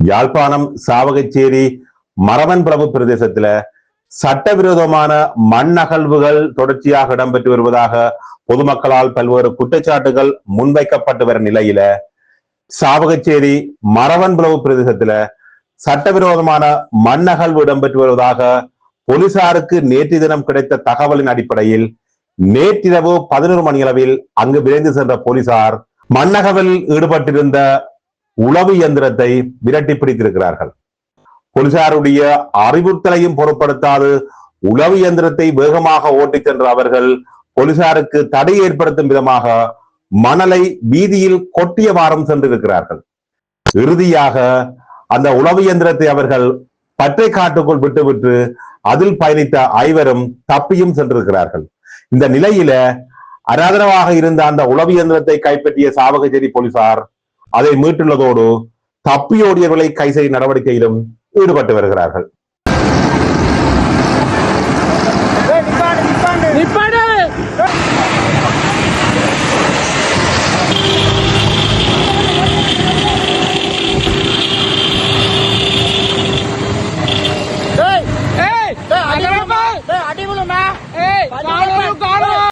யாழ்ப்பாணம் சாவகச்சேரி மரவன் பிரபு பிரதேசத்துல சட்டவிரோதமான மண் அகழ்வுகள் தொடர்ச்சியாக இடம்பெற்று வருவதாக பொதுமக்களால் பல்வேறு குற்றச்சாட்டுகள் முன்வைக்கப்பட்டு வரும் நிலையில சாவகச்சேரி மரவன் பிரபு பிரதேசத்துல சட்டவிரோதமான மண் அகழ்வு இடம்பெற்று வருவதாக போலீசாருக்கு நேற்று தினம் கிடைத்த தகவலின் அடிப்படையில் நேற்றிரவு 11 மணியளவில் அங்கு விரைந்து சென்ற போலீசார் மண்ணகவில் ஈடுபட்டிருந்த உளவு இயந்திரத்தை விரட்டி பிடித்திருக்கிறார்கள். போலீசாருடைய அறிவுறுத்தலையும் பொருட்படுத்தாது உளவு இயந்திரத்தை வேகமாக ஓட்டிச் சென்ற அவர்கள் போலீசாருக்கு தடை ஏற்படுத்தும் விதமாக மணலை வீதியில் கொட்டியவாறும் சென்றிருக்கிறார்கள். இறுதியாக அந்த உளவு இயந்திரத்தை அவர்கள் பற்றை காட்டுக்குள் விட்டுவிட்டு அதில் பயணித்த ஐவரும் தப்பியும் சென்றிருக்கிறார்கள். இந்த நிலையில அராதரவாக இருந்த அந்த உளவு இயந்திரத்தை கைப்பற்றிய சாவகச்சேரி போலீசார் அதை மீட்டுள்ளதோடு தப்பியோடியவர்களை கை செய்யும் நடவடிக்கையிலும் ஈடுபட்டு வருகிறார்கள்.